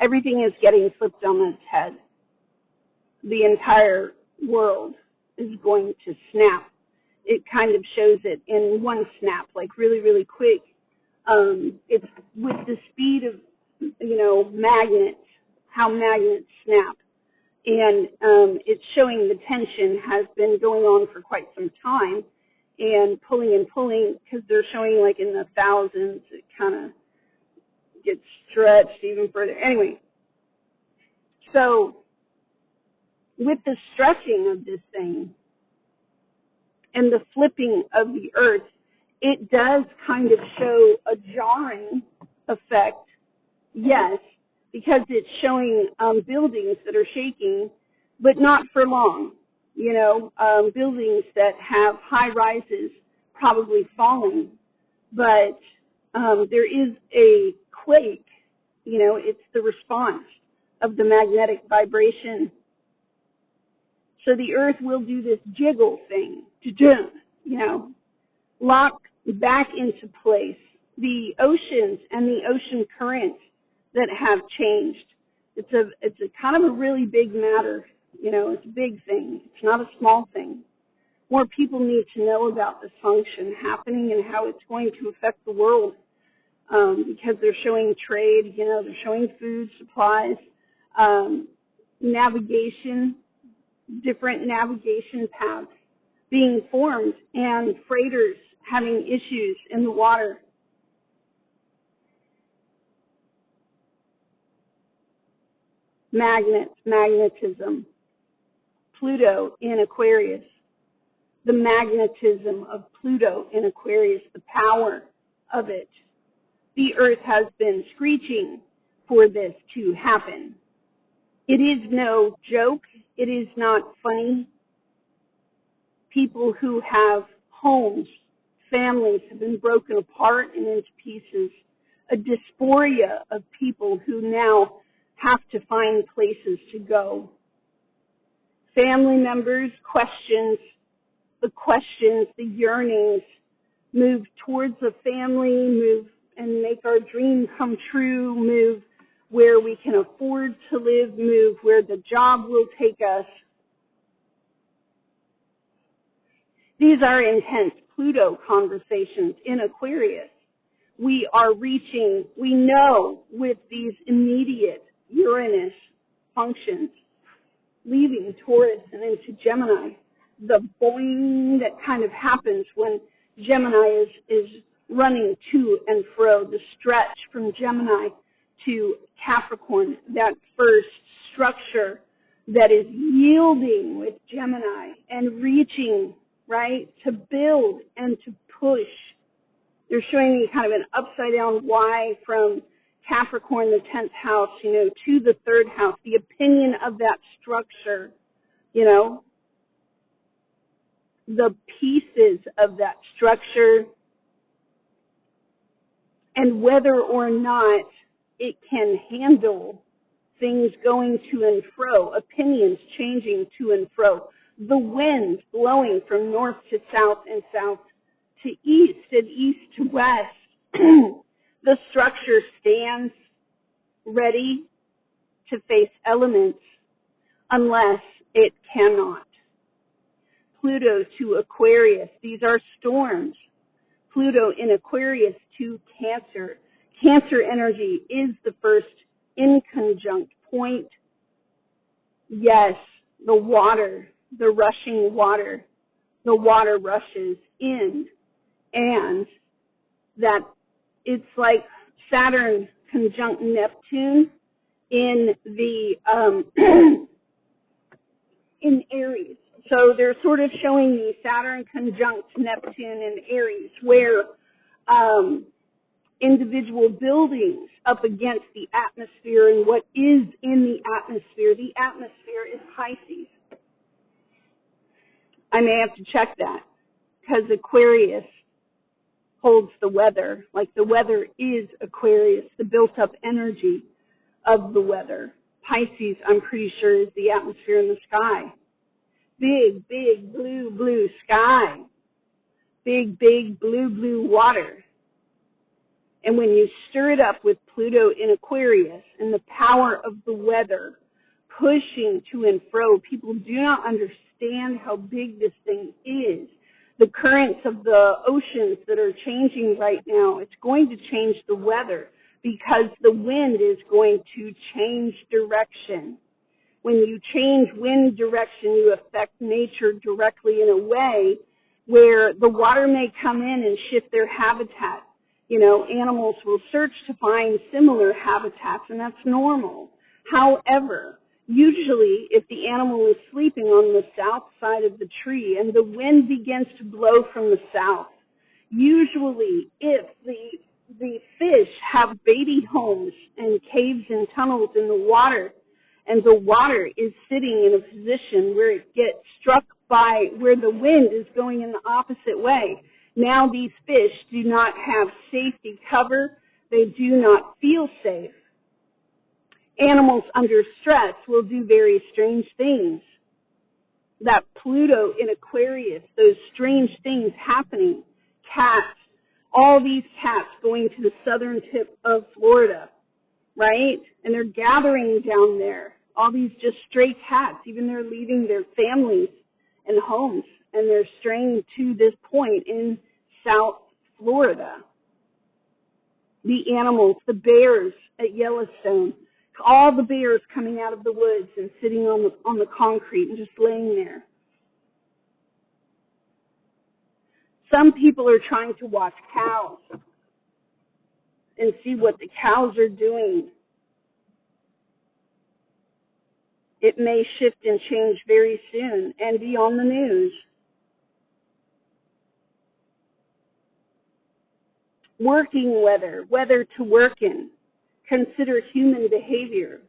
everything is getting flipped on its head. The entire world is going to snap. It kind of shows it in one snap, like really, really quick. It's with the speed of, magnets, how magnets snap. And it's showing the tension has been going on for quite some time, and pulling, because they're showing like in the thousands, it kind of gets stretched even further. Anyway, so with the stretching of this thing and the flipping of the earth, it does kind of show a jarring effect, yes, because it's showing buildings that are shaking, but not for long. Buildings that have high rises probably falling, but there is a quake. It's the response of the magnetic vibration. So the earth will do this jiggle thing, lock back into place. The oceans and the ocean currents that have changed. It's a kind of a really big matter. It's a big thing. It's not a small thing. More people need to know about this function happening and how it's going to affect the world, because they're showing trade, they're showing food supplies, navigation, different navigation paths being formed, and freighters having issues in the water. Magnetism. Pluto in Aquarius. The magnetism of Pluto in Aquarius, the power of it. The earth has been screeching for this to happen. It is no joke. It is not funny. People who have homes, families have been broken apart and into pieces. A dysphoria of people who now have to find places to go. Family members, the yearnings, move towards a family, move and make our dream come true, move where we can afford to live, move where the job will take us. These are intense Pluto conversations in Aquarius. We are reaching, we know with these immediate Uranus functions, leaving Taurus and into Gemini, the boing that kind of happens when Gemini is running to and fro, the stretch from Gemini to Capricorn, that first structure that is yielding with Gemini and reaching, right, to build and to push. They're showing me kind of an upside down Y from Capricorn, the 10th house, to the 3rd house, the opinion of that structure, the pieces of that structure, and whether or not it can handle things going to and fro, opinions changing to and fro, the wind blowing from north to south and south to east and east to west. The structure stands ready to face elements unless it cannot. Pluto to Aquarius, these are storms. Pluto in Aquarius to Cancer. Cancer energy is the first inconjunct point. Yes, the water, the rushing water, the water rushes in, and that it's like Saturn conjunct Neptune in the in Aries. So they're sort of showing me Saturn conjunct Neptune in Aries, where individual buildings up against the atmosphere and what is in the atmosphere. The atmosphere is Pisces. I may have to check that because Aquarius holds the weather. Like the weather is Aquarius, the built-up energy of the weather. Pisces, I'm pretty sure, is the atmosphere in the sky. Big, big, blue, blue sky. Big, big, blue, blue water. And when you stir it up with Pluto in Aquarius and the power of the weather pushing to and fro, people do not understand how big this thing is. The currents of the oceans that are changing right now, it's going to change the weather because the wind is going to change direction. When you change wind direction, you affect nature directly in a way where the water may come in and shift their habitat. You know, animals will search to find similar habitats, and that's normal. However, usually if the animal is sleeping on the south side of the tree and the wind begins to blow from the south, usually if the fish have baby homes and caves and tunnels in the water, and the water is sitting in a position where it gets struck by where the wind is going in the opposite way, now these fish do not have safety cover. They do not feel safe. Animals under stress will do very strange things. That Pluto in Aquarius, those strange things happening, cats, all these cats going to the southern tip of Florida, right? And they're gathering down there. All these just stray cats, even they're leaving their families and homes, and they're straying to this point in South Florida. The animals, the bears at Yellowstone, all the bears coming out of the woods and sitting on the concrete and just laying there. Some people are trying to watch cows and see what the cows are doing. It may shift and change very soon and be on the news. Working weather to work in. Consider human behavior,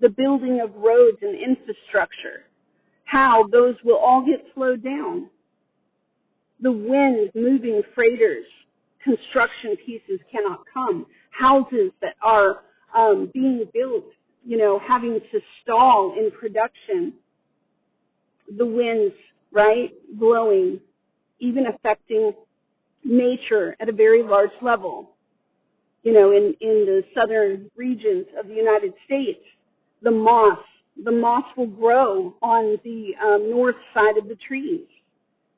the building of roads and infrastructure, how those will all get slowed down. The wind moving freighters, construction pieces cannot come. Houses that are being built, having to stall in production. The winds, right, blowing, even affecting nature at a very large level. In the southern regions of the United States, the moss will grow on the north side of the trees.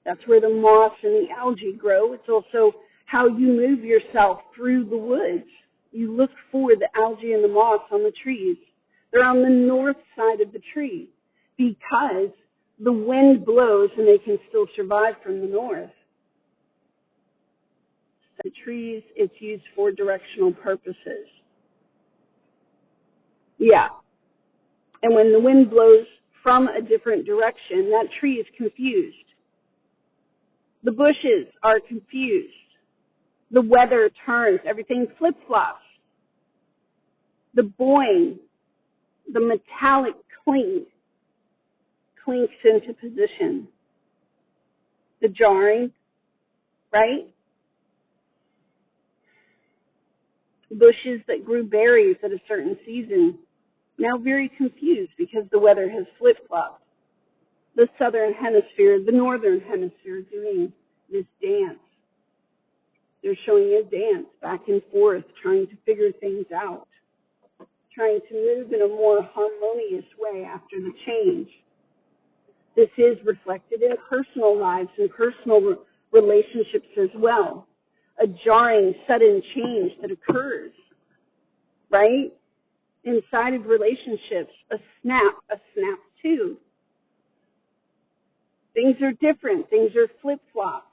That's where the moss and the algae grow. It's also how you move yourself through the woods. You look for the algae and the moss on the trees. They're on the north side of the tree because the wind blows and they can still survive from the north. The trees, it's used for directional purposes. Yeah. And when the wind blows from a different direction, that tree is confused. The bushes are confused. The weather turns. Everything flip-flops. The boing, the metallic clink, clinks into position. The jarring, right? Bushes that grew berries at a certain season, now very confused because the weather has flip-flopped. The southern hemisphere, the northern hemisphere doing this dance. They're showing a dance back and forth, trying to figure things out, trying to move in a more harmonious way after the change. This is reflected in personal lives and personal relationships as well. A jarring, sudden change that occurs, right? Inside of relationships, a snap too. Things are different. Things are flip-flopped.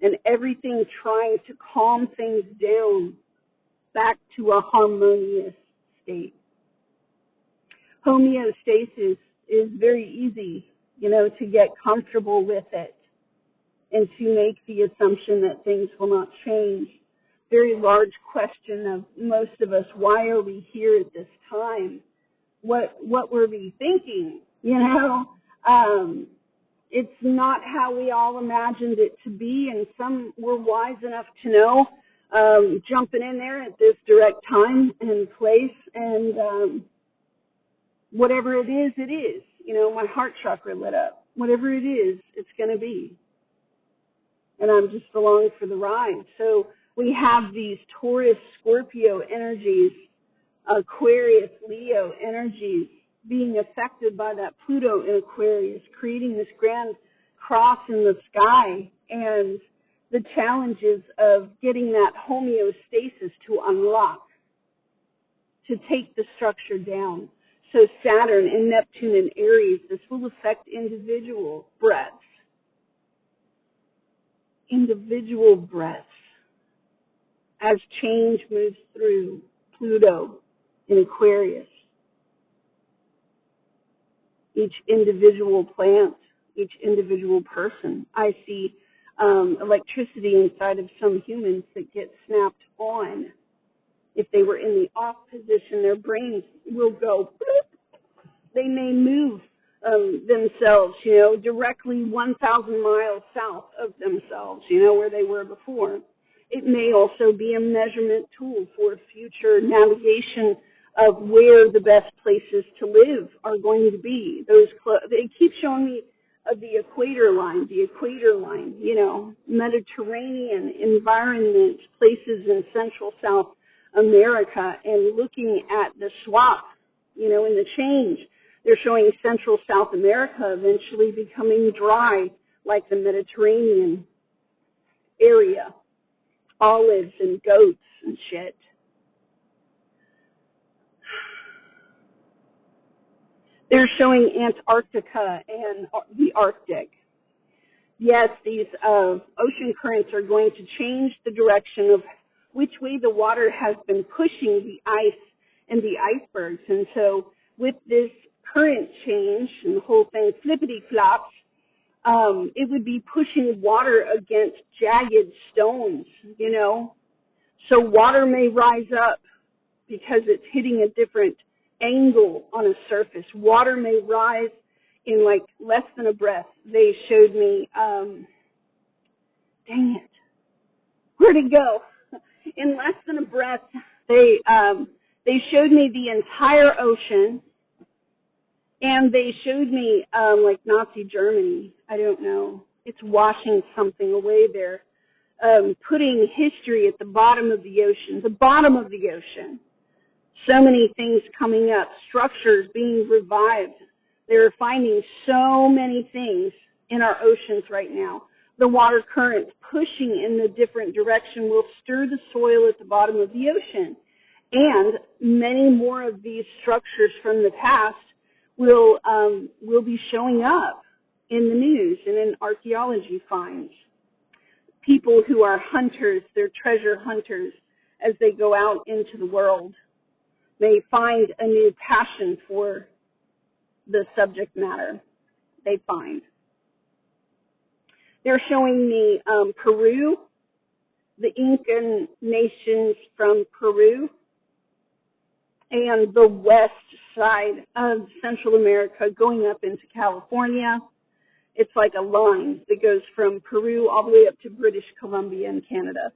And everything trying to calm things down back to a harmonious state. Homeostasis is very easy, to get comfortable with it and to make the assumption that things will not change. Very large question of most of us, why are we here at this time? What were we thinking? It's not how we all imagined it to be, and some were wise enough to know, jumping in there at this direct time and place, and whatever it is, it is. My heart chakra lit up. Whatever it is, it's going to be. And I'm just along for the ride. So We have these Taurus, Scorpio energies, Aquarius, Leo energies being affected by that Pluto in Aquarius, creating this grand cross in the sky, and the challenges of getting that homeostasis to unlock, to take the structure down. So Saturn and Neptune and Aries, this will affect individual breaths. Individual breaths as change moves through Pluto in Aquarius. Each individual plant, each individual person. I see electricity inside of some humans that get snapped on. If they were in the off position, their brains will go bloop. They may move themselves, directly 1,000 miles south of themselves, where they were before. It may also be a measurement tool for future navigation of where the best places to live are going to be. They keep showing me the equator line, Mediterranean environment, places in Central South America, and looking at the swap, and the change. They're showing Central South America eventually becoming dry like the Mediterranean area. Olives and goats and shit. They're showing Antarctica and the Arctic. Yes, these ocean currents are going to change the direction of which way the water has been pushing the ice and the icebergs. And so with this current change and the whole thing flippity-flops, it would be pushing water against jagged stones, So water may rise up because it's hitting a different angle on a surface. Water may rise in like less than a breath. They showed me, dang it, where'd it go? In less than a breath, they showed me the entire ocean, and they showed me like Nazi Germany. I don't know. It's washing something away there, putting history at the bottom of the ocean. The bottom of the ocean. So many things coming up, structures being revived. They're finding so many things in our oceans right now. The water currents pushing in the different direction will stir the soil at the bottom of the ocean. And many more of these structures from the past will be showing up in the news and in archaeology finds. People who are hunters, they're treasure hunters, as they go out into the world, may find a new passion for the subject matter they find. They're showing me Peru, the Incan nations from Peru, and the west side of Central America going up into California. It's like a line that goes from Peru all the way up to British Columbia and Canada.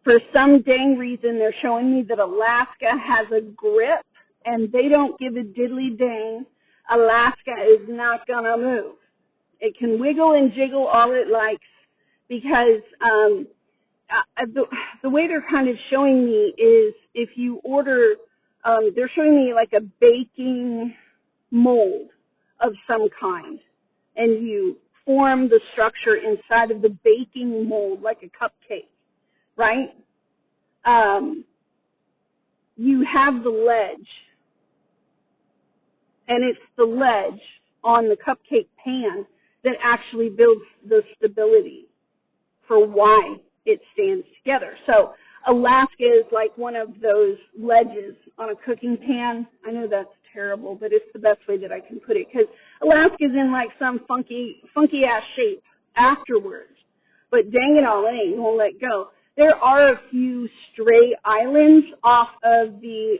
For some dang reason, they're showing me that Alaska has a grip, and they don't give a diddly dang. Alaska is not going to move. It can wiggle and jiggle all it likes because the way they're kind of showing me is if you order, they're showing me like a baking mold of some kind, and you form the structure inside of the baking mold like a cupcake, right? You have the ledge, and it's the ledge on the cupcake pan that actually builds the stability for why it stands together. So Alaska is like one of those ledges on a cooking pan. I know that's terrible, but it's the best way that I can put it, because Alaska's in like some funky ass shape afterwards. But dang it all, it ain't gonna let go. There are a few stray islands off of the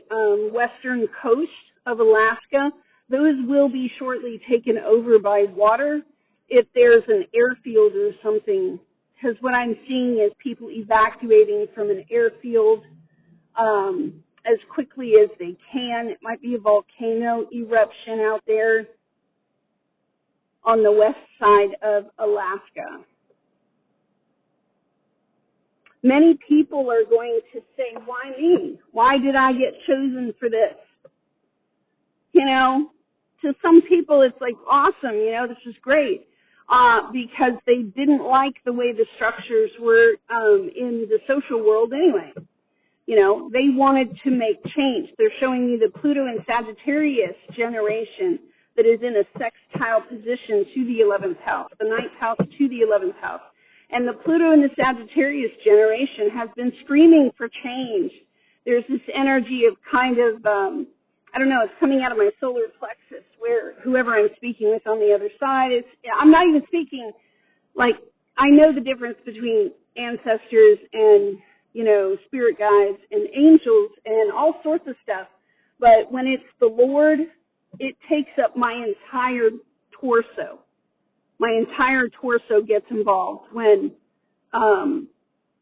western coast of Alaska. Those will be shortly taken over by water if there's an airfield or something, because what I'm seeing is people evacuating from an airfield as quickly as they can. It might be a volcano eruption out there on the west side of Alaska. Many people are going to say, why me? Why did I get chosen for this? You know, to some people it's like, awesome, you know, this is great, because they didn't like the way the structures were in the social world anyway. You know, they wanted to make change. They're showing you the Pluto and Sagittarius generation that is in a sextile position to the 11th house, the 9th house to the 11th house. And the Pluto and the Sagittarius generation has been screaming for change. There's this energy of kind of, I don't know, it's coming out of my solar plexus where whoever I'm speaking with on the other side is, I'm not even speaking, like, I know the difference between ancestors and, you know, spirit guides and angels and all sorts of stuff. But when it's the Lord, it takes up my entire torso. My entire torso gets involved when,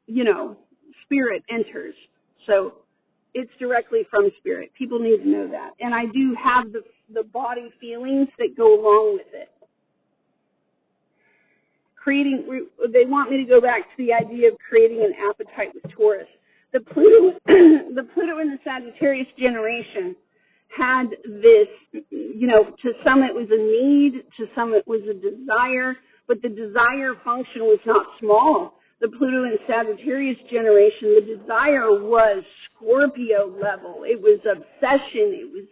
you know, spirit enters. So it's directly from spirit. People need to know that. And I do have the body feelings that go along with it. They want me to go back to the idea of creating an appetite with Taurus. The Pluto and the Sagittarius generation had this, you know, to some it was a need, to some it was a desire, but the desire function was not small. The Pluto and Sagittarius generation, the desire was Scorpio level. It was obsession. It was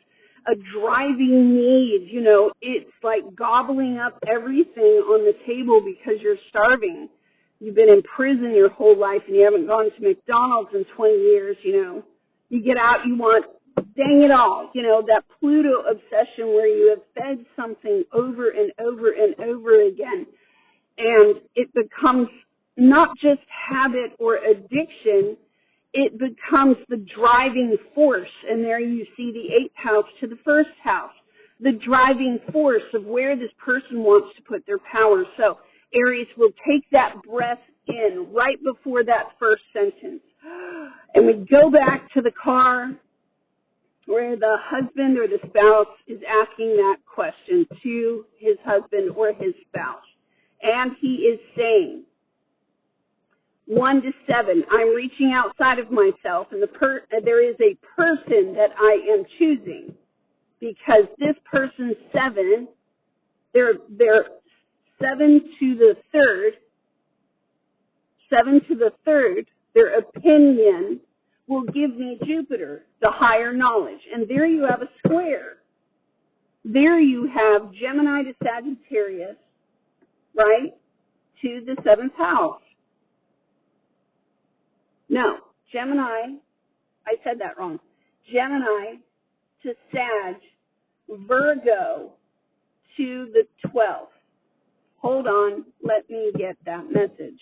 a driving need. You know, it's like gobbling up everything on the table because you're starving. You've been in prison your whole life and you haven't gone to McDonald's in 20 years, you know. You get out, you want, dang it all, you know, that Pluto obsession where you have fed something over and over and over again. And it becomes not just habit or addiction, it becomes the driving force. And there you see the 8th house to the 1st house, the driving force of where this person wants to put their power. So Aries will take that breath in right before that first sentence. And we go back to the car where the husband or the spouse is asking that question to his husband or his spouse. And he is saying, 1 to 7, I'm reaching outside of myself, and there is a person that I am choosing, because this person's 7, they're 7 to the 3rd, their opinion will give me Jupiter, the higher knowledge. And there you have a square. There you have Gemini to Sagittarius, right, to the 7th house. No, Gemini, I said that wrong. Gemini to Sag, Virgo to the 12th. Hold on, let me get that message.